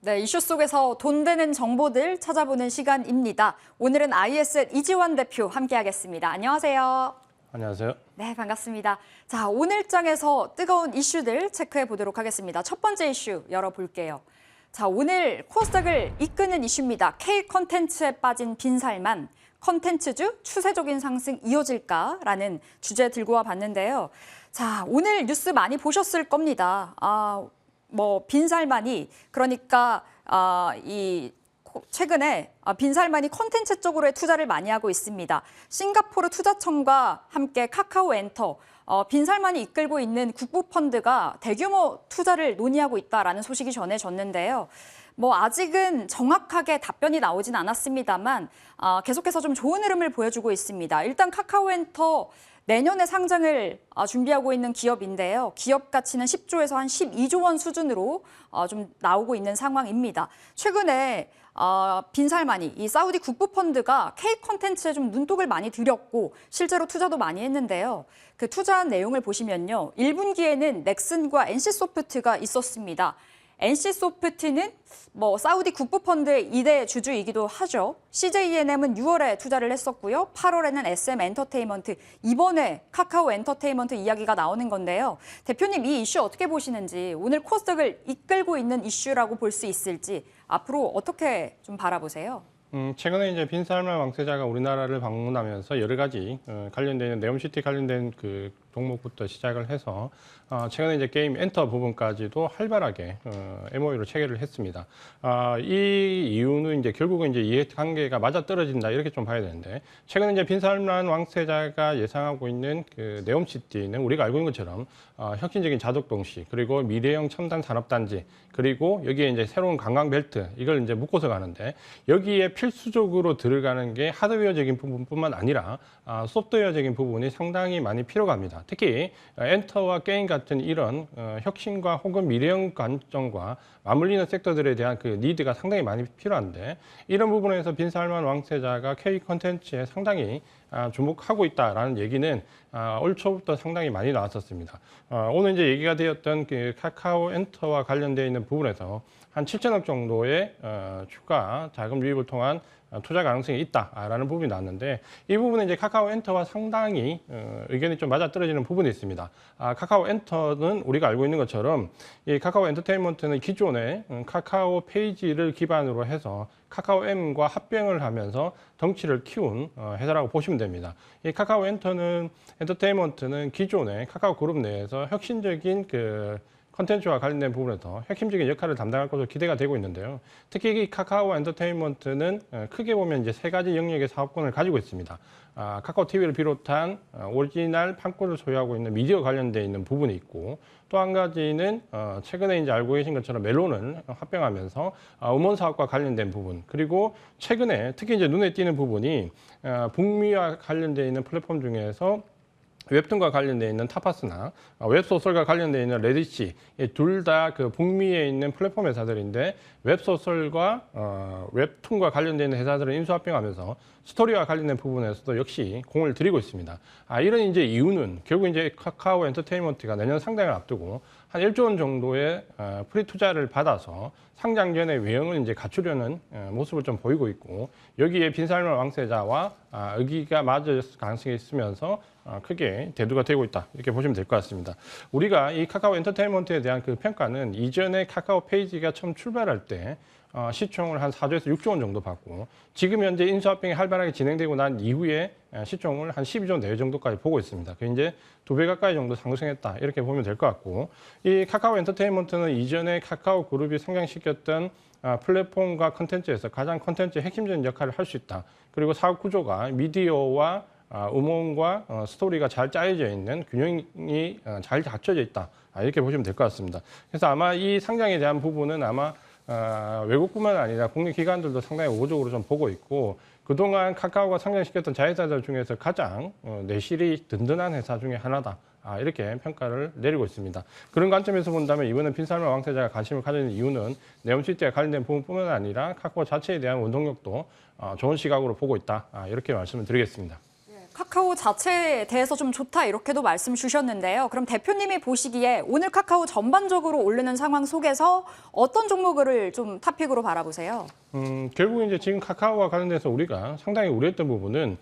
네, 이슈 속에서 돈 되는 정보들 찾아보는 시간입니다. 오늘은 ISL 이지원 대표 함께하겠습니다. 안녕하세요. 안녕하세요. 네, 반갑습니다. 자, 오늘장에서 뜨거운 이슈들 체크해 보도록 하겠습니다. 첫 번째 이슈 열어볼게요. 자, 오늘 코스닥을 이끄는 이슈입니다. K 컨텐츠에 빠진 빈살만, 컨텐츠주 추세적인 상승 이어질까라는 주제 들고 와봤는데요. 자, 오늘 뉴스 많이 보셨을 겁니다. 빈살만이 그러니까 최근에 빈살만이 콘텐츠 쪽으로의 투자를 많이 하고 있습니다. 싱가포르 투자청과 함께 카카오엔터, 빈살만이 이끌고 있는 국부펀드가 대규모 투자를 논의하고 있다라는 소식이 전해졌는데요. 아직은 정확하게 답변이 나오진 않았습니다만 계속해서 좀 좋은 흐름을 보여주고 있습니다. 일단 카카오엔터 내년에 상장을 준비하고 있는 기업인데요. 기업 가치는 10조에서 한 12조 원 수준으로 좀 나오고 있는 상황입니다. 최근에 빈살만이 이 사우디 국부펀드가 K 컨텐츠에 좀 눈독을 많이 들였고 실제로 투자도 많이 했는데요. 그 투자한 내용을 보시면요. 1분기에는 넥슨과 NC소프트가 있었습니다. NC소프트는 사우디 국부펀드의 2대 주주이기도 하죠. CJENM은 6월에 투자를 했었고요. 8월에는 SM엔터테인먼트, 이번에 카카오엔터테인먼트 이야기가 나오는 건데요. 대표님, 이 이슈 어떻게 보시는지, 오늘 코스닥을 이끌고 있는 이슈라고 볼 수 있을지 앞으로 어떻게 좀 바라보세요? 최근에 이제 빈살만 왕세자가 우리나라를 방문하면서 여러 가지 관련된 네옴시티 관련된 그 종목부터 시작을 해서 최근에 이제 게임 엔터 부분까지도 활발하게 MOU를 체결을 했습니다. 이 이유는 이제 결국은 이제 이해관계가 맞아떨어진다 이렇게 좀 봐야 되는데, 최근에 이제 빈살만 왕세자가 예상하고 있는 그 네옴시티는 우리가 알고 있는 것처럼 혁신적인 자동 동시, 그리고 미래형 첨단 산업단지, 그리고 여기에 이제 새로운 관광 벨트, 이걸 이제 묶어서 가는데, 여기에 필수적으로 들어가는 게 하드웨어적인 부분뿐만 아니라 소프트웨어적인 부분이 상당히 많이 필요합니다. 특히 엔터와 게임 같은 이런 혁신과 혹은 미래형 관점과 맞물리는 섹터들에 대한 그 니드가 상당히 많이 필요한데, 이런 부분에서 빈살만 왕세자가 K 컨텐츠에 상당히 주목하고 있다라는 얘기는 올 초부터 상당히 많이 나왔었습니다. 오늘 이제 얘기가 되었던 그 카카오엔터와 관련되어 있는 부분에서 한 7천억 정도의 추가 자금 유입을 통한 투자 가능성이 있다라는 부분이 나왔는데, 이 부분은 이제 카카오엔터와 상당히 의견이 좀 맞아떨어지는 부분이 있습니다. 카카오엔터는 우리가 알고 있는 것처럼 이 카카오엔터테인먼트는 기존에 카카오 페이지를 기반으로 해서 카카오엠과 합병을 하면서 덩치를 키운 회사라고 보시면 됩니다. 이 엔터테인먼트는 기존에 카카오 그룹 내에서 혁신적인 그 컨텐츠와 관련된 부분에서 핵심적인 역할을 담당할 것으로 기대가 되고 있는데요. 특히 이 카카오 엔터테인먼트는 크게 보면 이제 세 가지 영역의 사업권을 가지고 있습니다. 카카오 TV를 비롯한 오리지널 판권을 소유하고 있는 미디어 관련되어 있는 부분이 있고, 또 한 가지는 최근에 이제 알고 계신 것처럼 멜론을 합병하면서 음원 사업과 관련된 부분, 그리고 최근에 특히 이제 눈에 띄는 부분이 북미와 관련되어 있는 플랫폼 중에서 웹툰과 관련되어 있는 타파스나 웹소설과 관련되어 있는 레디시, 둘 다 그 북미에 있는 플랫폼 회사들인데, 웹소설과 웹툰과 관련되어 있는 회사들을 인수합병하면서 스토리와 관련된 부분에서도 역시 공을 들이고 있습니다. 이런 이제 이유는 결국 이제 카카오 엔터테인먼트가 내년 상장을 앞두고 한 1조 원 정도의 프리 투자를 받아서 상장 전에 외형을 이제 갖추려는 모습을 좀 보이고 있고, 여기에 빈살만 왕세자와 의기가 맞을 가능성이 있으면서 크게 대두가 되고 있다, 이렇게 보시면 될 것 같습니다. 우리가 이 카카오 엔터테인먼트에 대한 그 평가는 이전에 카카오 페이지가 처음 출발할 때 시총을 한 4조에서 6조 원 정도 받고, 지금 현재 인수합병이 활발하게 진행되고 난 이후에 시총을 한 12조 내외 정도까지 보고 있습니다. 그 이제 2배 가까이 정도 상승했다, 이렇게 보면 될 것 같고, 이 카카오 엔터테인먼트는 이전에 카카오 그룹이 상장시켰던 플랫폼과 컨텐츠에서 가장 컨텐츠의 핵심적인 역할을 할 수 있다. 그리고 사업 구조가 미디어와 음원과 스토리가 잘 짜여져 있는 균형이 잘 갖춰져 있다, 이렇게 보시면 될 것 같습니다. 그래서 아마 이 상장에 대한 부분은 아마 외국뿐만 아니라 국내 기관들도 상당히 우호적으로 좀 보고 있고, 그동안 카카오가 상장시켰던 자회사들 중에서 가장 내실이 든든한 회사 중에 하나다, 이렇게 평가를 내리고 있습니다. 그런 관점에서 본다면 이번에 빈살만 왕세자가 관심을 가지는 이유는 네옴시티와 관련된 부분뿐만 아니라 카카오 자체에 대한 원동력도 좋은 시각으로 보고 있다, 이렇게 말씀을 드리겠습니다. 카카오 자체에 대해서 좀 좋다 이렇게도 말씀 주셨는데요. 그럼 대표님이 보시기에 오늘 카카오 전반적으로 오르는 상황 속에서 어떤 종목을 좀 탑픽으로 바라보세요? 결국 이제 지금 카카오와 관련돼서 우리가 상당히 우려했던 부분은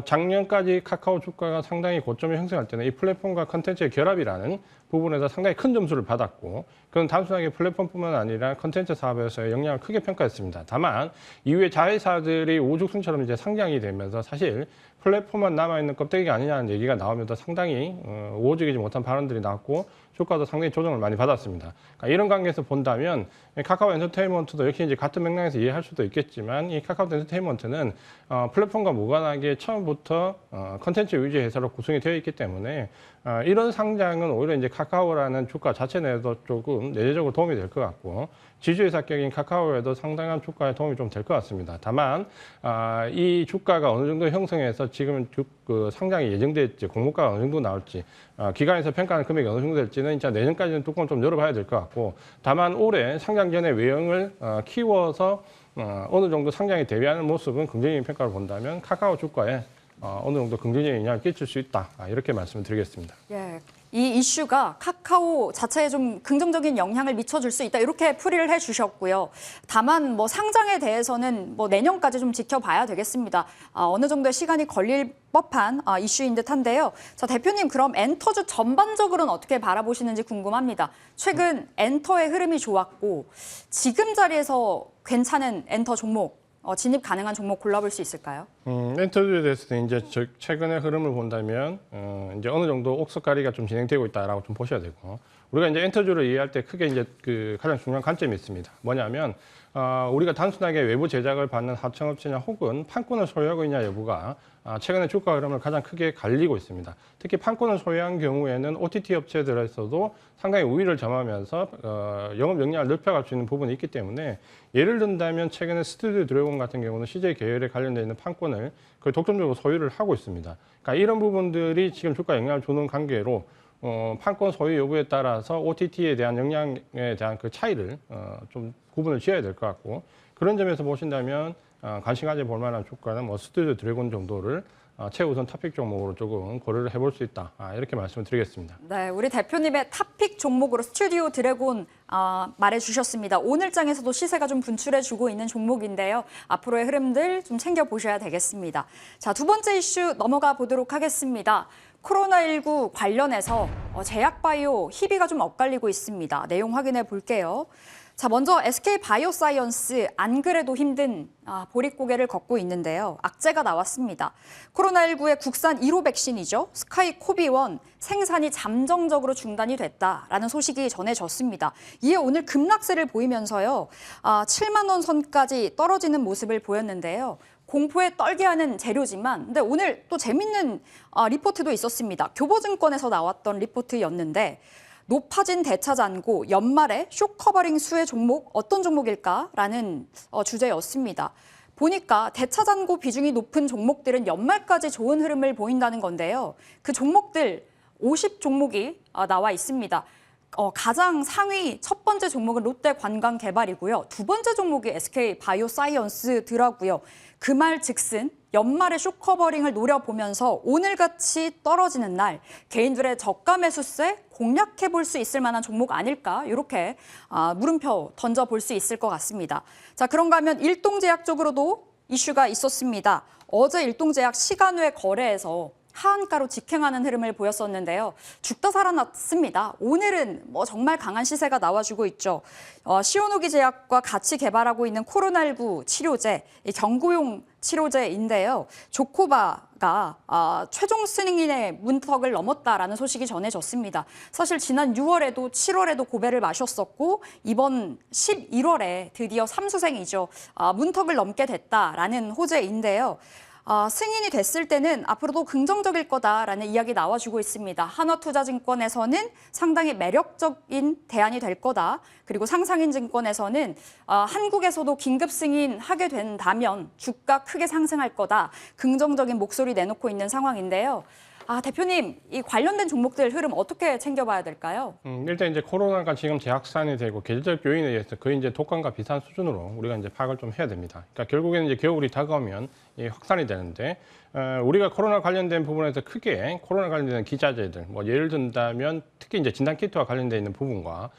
작년까지 카카오 주가가 상당히 고점을 형성할 때는 이 플랫폼과 컨텐츠의 결합이라는 부분에서 상당히 큰 점수를 받았고, 그건 단순하게 플랫폼뿐만 아니라 컨텐츠 사업에서의 영향을 크게 평가했습니다. 다만 이후에 자회사들이 오죽순처럼 이제 상장이 되면서 사실 플랫폼만 남아있는 껍데기가 아니냐는 얘기가 나오면서 상당히 우호적이지 못한 발언들이 나왔고 주가도 상당히 조정을 많이 받았습니다. 그러니까 이런 관계에서 본다면 카카오 엔터테인먼트도 역시 이제 같은 맥락에서 이해할 수도 있겠지만 이 카카오 엔터테인먼트는 플랫폼과 무관하게 처음부터 컨텐츠 위주 회사로 구성이 되어 있기 때문에 이런 상장은 오히려 이제 카카오라는 주가 자체 내에도 조금 내재적으로 도움이 될 것 같고 지주회사격인 카카오에도 상당한 주가에 도움이 좀 될 것 같습니다. 다만 이 주가가 어느 정도 형성해서 지금 그 상장이 예정됐지 공모가가 어느 정도 나올지 기관에서 평가하는 금액이 어느 정도 될지는 진짜 내년까지는 뚜껑을 좀 열어봐야 될 것 같고, 다만 올해 상장 전에 외형을 키워서 어느 정도 상장에 대비하는 모습은 긍정적인 평가를 본다면 카카오 주가에 어느 정도 긍정적인 영향을 끼칠 수 있다. 이렇게 말씀을 드리겠습니다. 예, 이 이슈가 카카오 자체에 좀 긍정적인 영향을 미쳐줄 수 있다. 이렇게 풀이를 해주셨고요. 다만 뭐 상장에 대해서는 뭐 내년까지 좀 지켜봐야 되겠습니다. 어느 정도의 시간이 걸릴 법한 이슈인 듯한데요. 자, 대표님 그럼 엔터주 전반적으로는 어떻게 바라보시는지 궁금합니다. 최근 엔터의 흐름이 좋았고 지금 자리에서 괜찮은 엔터 종목 진입 가능한 종목 골라볼 수 있을까요? 엔터주에 대해서는 이제 최근의 흐름을 본다면 이제 어느 정도 옥석가리가 좀 진행되고 있다라고 좀 보셔야 되고, 우리가 이제 엔터주를 이해할 때 크게 이제 그 가장 중요한 관점이 있습니다. 뭐냐면 우리가 단순하게 외부 제작을 받는 하청업체냐 혹은 판권을 소유하고 있냐 여부가 최근에 주가 흐름을 가장 크게 갈리고 있습니다. 특히 판권을 소유한 경우에는 OTT 업체들에서도 상당히 우위를 점하면서 영업 역량을 넓혀갈 수 있는 부분이 있기 때문에, 예를 든다면 최근에 스튜디오 드래곤 같은 경우는 CJ 계열에 관련되어 있는 판권을 거의 독점적으로 소유를 하고 있습니다. 그러니까 이런 부분들이 지금 주가 영향을 주는 관계로 판권 소유 여부에 따라서 OTT에 대한 영향에 대한 그 차이를 좀 구분을 지어야 될 것 같고, 그런 점에서 보신다면 관심 가져볼 만한 주가는 뭐 스튜디오 드래곤 정도를 최우선 탑픽 종목으로 조금 고려를 해볼 수 있다. 이렇게 말씀을 드리겠습니다. 네, 우리 대표님의 탑픽 종목으로 스튜디오 드래곤 말해주셨습니다. 오늘장에서도 시세가 좀 분출해주고 있는 종목인데요. 앞으로의 흐름들 좀 챙겨보셔야 되겠습니다. 자, 두 번째 이슈 넘어가 보도록 하겠습니다. 코로나19 관련해서 제약바이오 희비가 좀 엇갈리고 있습니다. 내용 확인해 볼게요. 자, 먼저 SK바이오사이언스 안 그래도 힘든 보릿고개를 걷고 있는데요. 악재가 나왔습니다. 코로나19의 국산 1호 백신이죠. 스카이코비1 생산이 잠정적으로 중단이 됐다라는 소식이 전해졌습니다. 이에 오늘 급락세를 보이면서요. 7만 원 선까지 떨어지는 모습을 보였는데요. 공포에 떨게 하는 재료지만 근데 오늘 또 재밌는 리포트도 있었습니다. 교보증권에서 나왔던 리포트였는데 높아진 대차 잔고 연말에 쇼커버링 수혜 종목 어떤 종목일까라는 주제였습니다. 보니까 대차 잔고 비중이 높은 종목들은 연말까지 좋은 흐름을 보인다는 건데요. 그 종목들 50종목이 나와 있습니다. 가장 상위 첫 번째 종목은 롯데관광개발이고요. 두 번째 종목이 SK바이오사이언스더라고요. 그 말 즉슨 연말에 쇼커버링을 노려보면서 오늘같이 떨어지는 날 개인들의 저가 매수세 공략해볼 수 있을 만한 종목 아닐까 이렇게 물음표 던져볼 수 있을 것 같습니다. 자, 그런가 하면 일동제약 쪽으로도 이슈가 있었습니다. 어제 일동제약 시간외 거래에서 하한가로 직행하는 흐름을 보였었는데요. 죽다 살아났습니다. 오늘은 정말 강한 시세가 나와주고 있죠. 시오노기 제약과 같이 개발하고 있는 코로나19 치료제, 경구용 치료제인데요. 조코바가 최종 승인의 문턱을 넘었다라는 소식이 전해졌습니다. 사실 지난 6월에도 7월에도 고배를 마셨었고 이번 11월에 드디어 삼수생이죠. 문턱을 넘게 됐다라는 호재인데요. 승인이 됐을 때는 앞으로도 긍정적일 거다라는 이야기 나와주고 있습니다. 한화투자증권에서는 상당히 매력적인 대안이 될 거다. 그리고 상상인증권에서는 한국에서도 긴급 승인하게 된다면 주가 크게 상승할 거다. 긍정적인 목소리 내놓고 있는 상황인데요. 대표님, 이 관련된 종목들 흐름 어떻게 챙겨봐야 될까요? 일단 이제 코로나가 지금 재확산이 되고 계절적 요인에 의해서 거의 이제 독감과 비슷한 수준으로 우리가 이제 파악을 좀 해야 됩니다. 그러니까 결국에는 이제 겨울이 다가오면 확산이 되는데 우리가 코로나 관련된 부분에서 크게 코로나 관련된 기자재들, 뭐 예를 든다면 특히 이제 진단키트와 관련돼 있는 부분과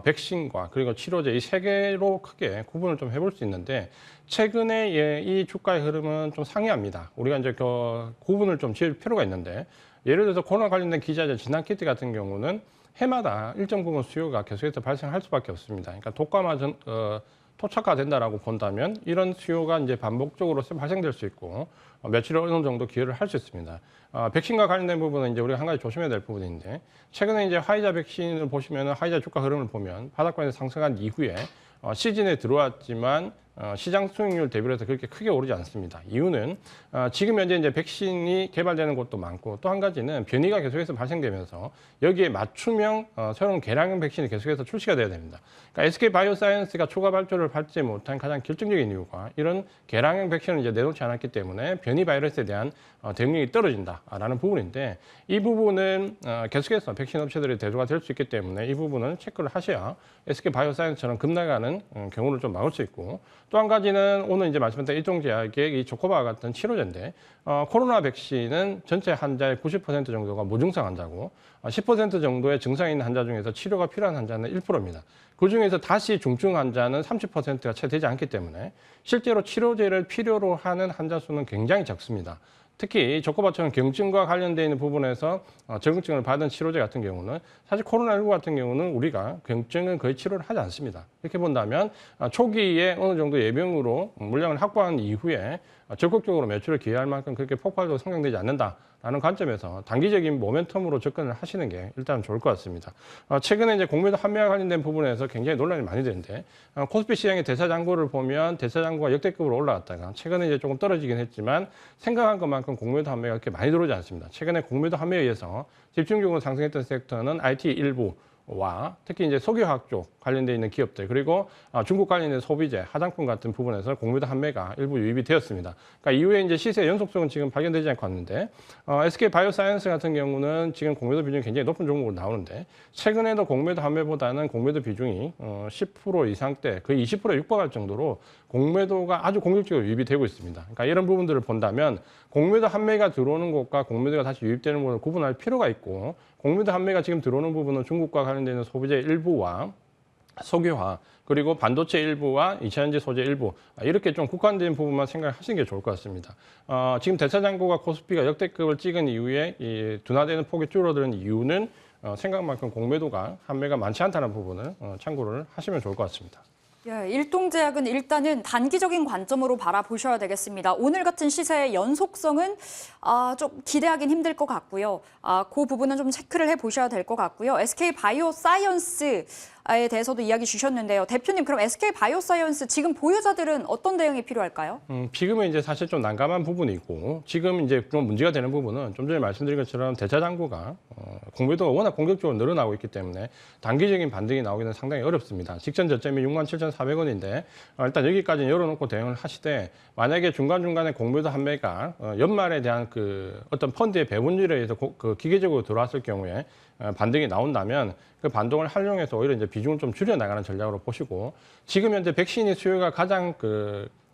백신과 그리고 치료제 이 세 개로 크게 구분을 좀 해볼 수 있는데 최근에 이 주가의 흐름은 좀 상이합니다. 우리가 이제 그 구분을 좀 지을 필요가 있는데 예를 들어서 코로나 관련된 기자재 진단키트 같은 경우는 해마다 일정 부분 수요가 계속해서 발생할 수밖에 없습니다. 그러니까 독감화 토착화된다라고 본다면 이런 수요가 이제 반복적으로 발생될 수 있고 며칠 어느 정도 기여를 할 수 있습니다. 백신과 관련된 부분은 이제 우리가 한 가지 조심해야 될 부분인데 최근에 이제 화이자 백신을 보시면 화이자 주가 흐름을 보면 바닥권에서 상승한 이후에 시즌에 들어왔지만 시장 수익률 대비로 해서 그렇게 크게 오르지 않습니다. 이유는 지금 현재 이제 백신이 개발되는 곳도 많고 또 한 가지는 변이가 계속해서 발생되면서 여기에 맞춤형 새로운 개량형 백신이 계속해서 출시가 돼야 됩니다. 그러니까 SK 바이오사이언스가 추가 발주를 받지 못한 가장 결정적인 이유가 이런 개량형 백신을 이제 내놓지 않았기 때문에 변이 바이러스에 대한 대응력이 떨어진다라는 부분인데 이 부분은 계속해서 백신 업체들이 대조가 될 수 있기 때문에 이 부분을 체크를 하셔야 SK 바이오사이언스처럼 급나가는 경우를 좀 막을 수 있고 또 한 가지는 오늘 이제 말씀드린 일종제약의 이 조코바와 같은 치료제인데 코로나 백신은 전체 환자의 90% 정도가 무증상 환자고 10% 정도의 증상이 있는 환자 중에서 치료가 필요한 환자는 1%입니다. 그중에서 다시 중증 환자는 30%가 채 되지 않기 때문에 실제로 치료제를 필요로 하는 환자 수는 굉장히 적습니다. 특히 조코바처럼 경증과 관련되어 있는 부분에서 적응증을 받은 치료제 같은 경우는 사실 코로나19 같은 경우는 우리가 경증은 거의 치료를 하지 않습니다. 이렇게 본다면 초기에 어느 정도 예병으로 물량을 확보한 이후에 적극적으로 매출을 기여할 만큼 그렇게 폭발적으로 성장되지 않는다라는 관점에서 단기적인 모멘텀으로 접근을 하시는 게 일단 좋을 것 같습니다. 최근에 이제 공매도 판매와 관련된 부분에서 굉장히 논란이 많이 되는데 코스피 시장의 대사장고를 보면 대사장고가 역대급으로 올라갔다가 최근에 이제 조금 떨어지긴 했지만 생각한 것만큼 공매도 판매가 그렇게 많이 들어오지 않습니다. 최근에 공매도 판매에 의해서 집중적으로 상승했던 섹터는 IT 일부와 특히 이제 석유화학 쪽 관련돼 있는 기업들 그리고 중국 관련된 소비재, 화장품 같은 부분에서 공매도 판매가 일부 유입이 되었습니다. 그러니까 이후에 이제 시세 연속성은 지금 발견되지 않고 왔는데 SK 바이오사이언스 같은 경우는 지금 공매도 비중이 굉장히 높은 종목으로 나오는데 최근에도 공매도 판매보다는 공매도 비중이 10% 이상대 거의 20%에 육박할 정도로 공매도가 아주 공격적으로 유입이 되고 있습니다. 그러니까 이런 부분들을 본다면 공매도 판매가 들어오는 곳과 공매도가 다시 유입되는 곳을 구분할 필요가 있고 공매도 판매가 지금 들어오는 부분은 중국과 관련되는 소비재 일부와 석유화 그리고 반도체 일부와 2차전지 소재 일부 이렇게 좀 국한된 부분만 생각하시는 게 좋을 것 같습니다. 지금 대차장고가 코스피가 역대급을 찍은 이후에 이 둔화되는 폭이 줄어드는 이유는 생각만큼 공매도가 판매가 많지 않다는 부분을 참고를 하시면 좋을 것 같습니다. 예, 일동제약은 일단은 단기적인 관점으로 바라보셔야 되겠습니다. 오늘 같은 시세의 연속성은 좀 기대하긴 힘들 것 같고요. 그 부분은 좀 체크를 해보셔야 될 것 같고요. SK 바이오사이언스에 대해서도 이야기 주셨는데요. 대표님, 그럼 SK 바이오사이언스 지금 보유자들은 어떤 대응이 필요할까요? 지금은 이제 사실 좀 난감한 부분이고 지금 이제 좀 문제가 되는 부분은 좀 전에 말씀드린 것처럼 대차장고가 공매도가 워낙 공격적으로 늘어나고 있기 때문에 단기적인 반등이 나오기는 상당히 어렵습니다. 직전 저점이 67,400원인데 일단 여기까지는 열어놓고 대응을 하시되 만약에 중간중간에 공매도 판매가 연말에 대한 그 어떤 펀드의 배분율에 의해서 그 기계적으로 들어왔을 경우에 반등이 나온다면 그 반동을 활용해서 오히려 이제 비중을 좀 줄여 나가는 전략으로 보시고 지금 현재 백신의 수요가 가장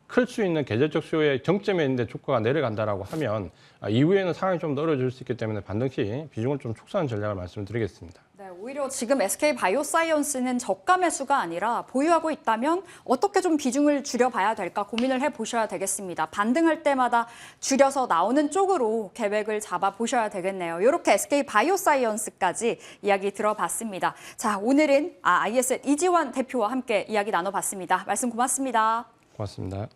클 수 있는 계절적 수요의 정점에 있는데 주가가 내려간다라고 하면 이후에는 상황이 좀 더 어려워질 수 있기 때문에 반등 시 비중을 좀 축소하는 전략을 말씀드리겠습니다. 네, 오히려 지금 SK 바이오사이언스는 저가 매수가 아니라 보유하고 있다면 어떻게 좀 비중을 줄여봐야 될까 고민을 해보셔야 되겠습니다. 반등할 때마다 줄여서 나오는 쪽으로 계획을 잡아보셔야 되겠네요. 이렇게 SK 바이오사이언스까지 이야기 들어봤습니다. 자, 오늘은 ISL 이지환 대표와 함께 이야기 나눠봤습니다. 말씀 고맙습니다. 고맙습니다.